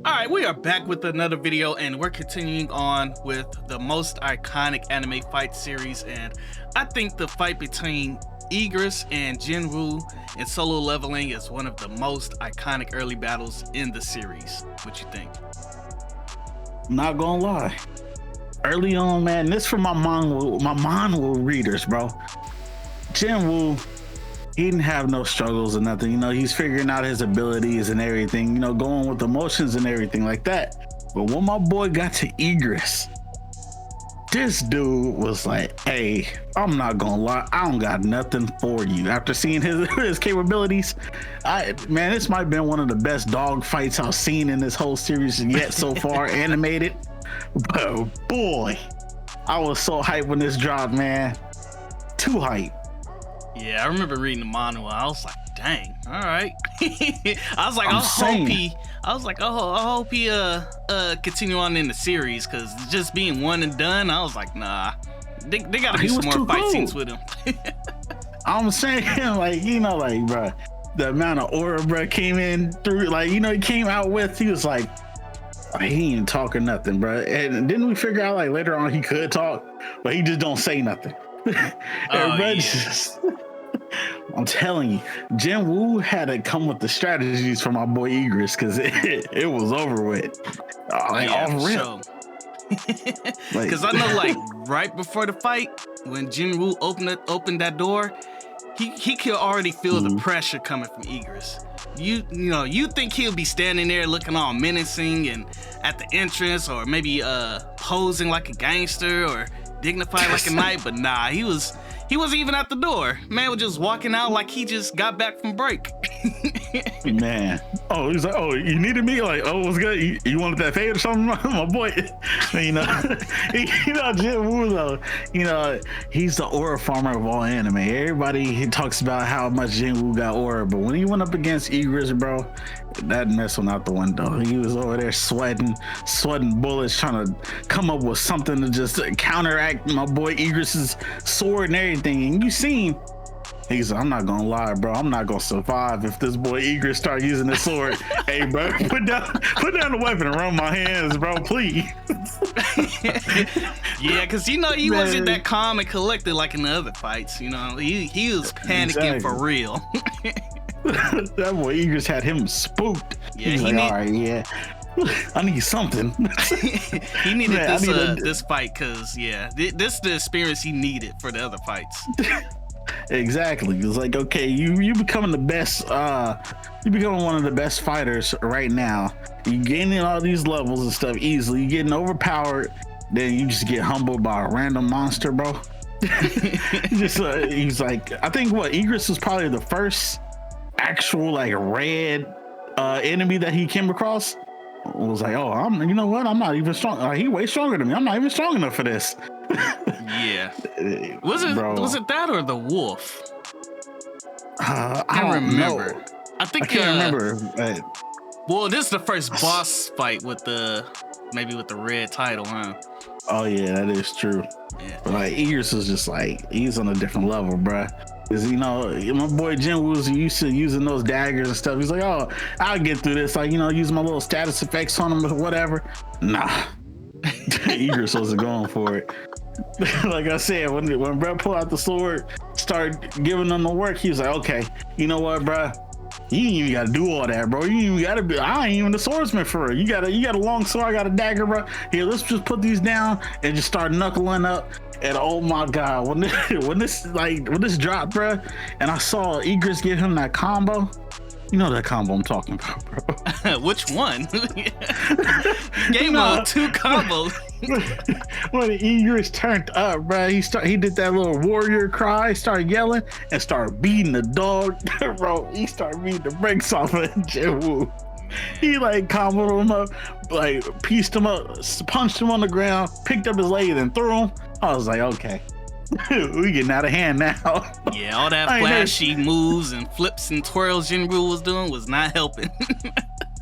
Alright, we are back with another video, and we're continuing on with the most iconic anime fight series, and I think the fight between Igris and Jinwoo in Solo Leveling is one of the most iconic early battles in the series. What you think? Not gonna lie. Early on, man, this for my manga readers, bro. Jinwoo, he didn't have no struggles or nothing. You know, he's figuring out his abilities and everything, you know, going with emotions and everything like that. But when my boy got to Igris, this dude was like, hey, I'm not gonna lie, I don't got nothing for you. After seeing his capabilities, man, this might have been one of the best dog fights I've seen in this whole series yet so far, animated. But boy, I was so hyped when this dropped, man. Too hyped. Yeah, I remember reading the manual. I was like, dang, all right. I was like, I hope he continue on in the series, because just being one and done, I was like, nah, they gotta be some more fight scenes with him. I'm saying, like, you know, like, bro, the amount of aura bro came in through, like, you know, he came out with, he was like, he ain't talking nothing, bro. And didn't we figure out like later on he could talk, but he just don't say nothing. I'm telling you, Jinwoo had to come with the strategies for my boy Igris, because it was over with. Off rip. Because I know, like, right before the fight, when Jinwoo opened that door, he could already feel the pressure coming from Igris. You think he'll be standing there looking all menacing and at the entrance, or maybe posing like a gangster or dignified like a knight, but nah, he wasn't even at the door. Man was just walking out like he just got back from break. Man, oh, he's like, oh, you needed me? Like, oh, what's good? You wanted that fade or something, my boy? You know, Jinwoo though, you know, he's the aura farmer of all anime. He talks about how much Jinwoo got aura, but when he went up against Igris, bro, that mess went out the window. He was over there sweating bullets, trying to come up with something to just counteract my boy Igris's sword and everything. And you seen, he's like, I'm not gonna lie, bro, I'm not gonna survive if this boy Igris start using his sword. Hey, bro, put down the weapon and run my hands, bro, please. Yeah, because you know he wasn't that calm and collected like in the other fights. You know, he was panicking for real. That boy Igris had him spooked. Yeah, he's like, all right, yeah, I need something. He needed this fight, because this is the experience he needed for the other fights. Exactly. It's like, okay, you becoming the best, you becoming one of the best fighters right now. You gaining all these levels and stuff easily. You getting overpowered, then you just get humbled by a random monster, bro. He's like, I think Igris was probably the first actual like red enemy that he came across. Was like, oh, you know what? I'm not even strong. He way stronger than me. I'm not even strong enough for this. Yeah. Was it that or the wolf? I don't remember. Know. I can't remember. Well, this is the first boss fight with the red title, huh? Oh yeah, that is true. Yeah. But like Igris was just like, he's on a different level, bruh. Cause you know, my boy Jinwoo was used to using those daggers and stuff. He's like, oh, I'll get through this. Like, you know, use my little status effects on him or whatever. Nah. Igris wasn't going for it. Like I said, when Brett pulled out the sword, started giving them the work, he was like, okay, you know what, bro? You ain't even gotta do all that, bro. You even gotta be, I ain't even the swordsman for real. You got a long sword, I got a dagger, bro. Here, let's just put these down and just start knuckling up. And oh my god, when this dropped, bro, and I saw Igris give him that combo, you know that combo I'm talking about, bro. Which one? Game on 2 combos. When Igris turned up, bro, he did that little warrior cry, started yelling, and started beating the dog, bro. He started beating the brakes off of Jinwoo. He like comboed him up, like pieced him up, punched him on the ground, picked up his leg, and threw him. I was like, okay, we getting out of hand now. Yeah, all that flashy moves and flips and twirls Jinwoo was doing was not helping.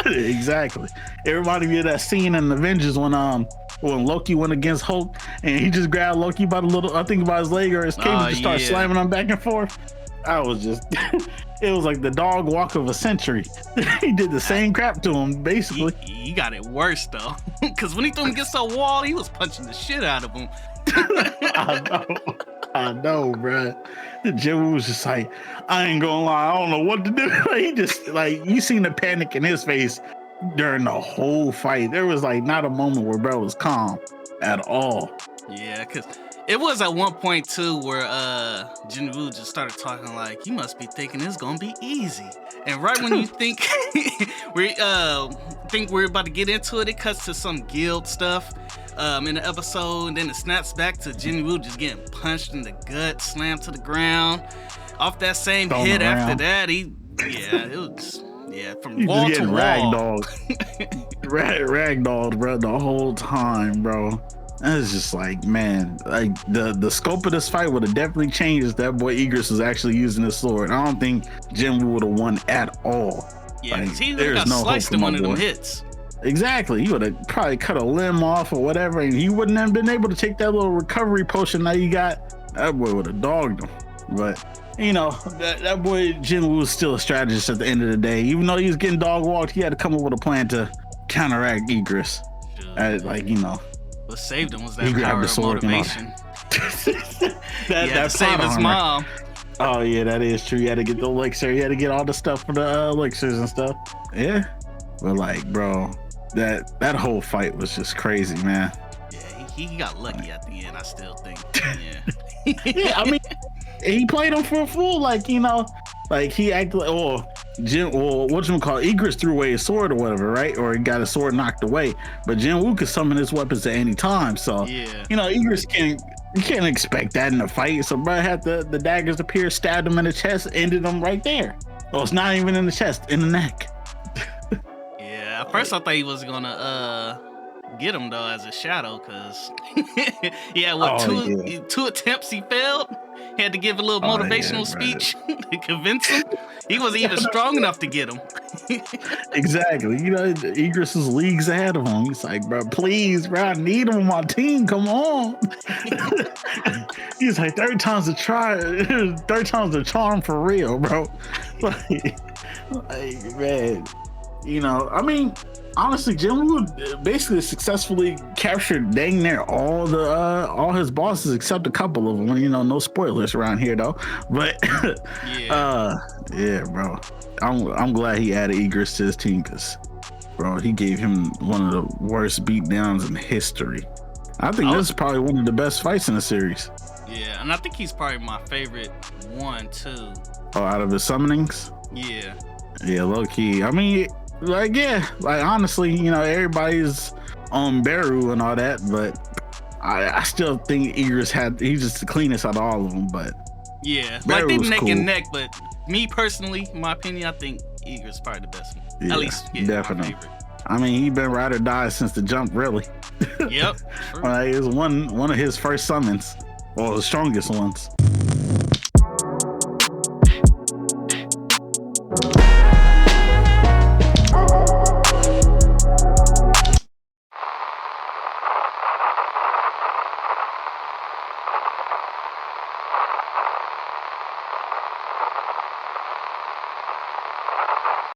Exactly. It reminded me of that scene in Avengers when Loki went against Hulk and he just grabbed Loki by the little, I think by his leg or his cape, and just started slamming him back and forth. I was just, it was like the dog walk of a century. He did the same crap to him, basically. He got it worse though, because when he threw him against the wall, he was punching the shit out of him. I know, bro. Jinwoo was just like, I ain't gonna lie, I don't know what to do. He just like, you seen the panic in his face during the whole fight. There was like not a moment where bro was calm at all. Yeah, because it was at one point too where Jinwoo just started talking like, you must be thinking it's gonna be easy. And right when you think we're about to get into it, it cuts to some guild stuff in the episode, and then it snaps back to Jinwoo just getting punched in the gut, slammed to the ground. Off that same hit after that, from wall to wall. Ragdolled, bro, the whole time, bro. It's just like, man, like the scope of this fight would have definitely changed if that boy Igris was actually using his sword. I don't think Jinwoo would have won at all. Yeah, like, he would have got sliced in one of them hits. Exactly. He would have probably cut a limb off or whatever, and he wouldn't have been able to take that little recovery potion that you got. That boy would have dogged him. But, you know, that boy Jinwoo was still a strategist at the end of the day. Even though he was getting dog walked, he had to come up with a plan to counteract Igris. Like, you know. What saved him was that power of motivation. that saved his mom. Oh yeah, that is true. He had to get the elixir. He had to get all the stuff for the elixirs and stuff. Yeah, but like, bro, that whole fight was just crazy, man. Yeah, he got lucky at the end. I still think. Yeah. Yeah, I mean, he played him for a fool. Like, you know, like he acted like, Igris threw away his sword or whatever, right? Or he got his sword knocked away. But Jinwoo could summon his weapons at any time. So, yeah, you know, Igris you can't expect that in a fight. So, bro had the daggers appear, stabbed him in the chest, ended him right there. Oh, it's not even in the chest, in the neck. Yeah, at first I thought he was gonna get him though as a shadow, because two attempts he failed. He had to give a little motivational speech to convince him. He wasn't even strong enough to get him. Exactly. You know, Igris is leagues ahead of him. He's like, bro, please, bro, I need him on my team. Come on. He's like, third time's the charm for real, bro. Like, man, you know, I mean, honestly, Jinwoo basically successfully captured dang near all his bosses except a couple of them. You know, no spoilers around here though. But yeah, bro, I'm glad he added Igris to his team, because, bro, he gave him one of the worst beatdowns in history. I think this is probably one of the best fights in the series. Yeah, and I think he's probably my favorite one too. Oh, out of his summonings? Yeah. Yeah, low key. I mean, like, yeah, like, honestly, you know, everybody's on Beru and all that, but I still think Igris he's just the cleanest out of all of them. But yeah, like they neck and neck. But me personally, in my opinion, I think Igris is probably the best one. Yeah, at least, definitely. I mean, he been ride or die since the jump, really. Yep. It was one of his first summons, or the strongest ones.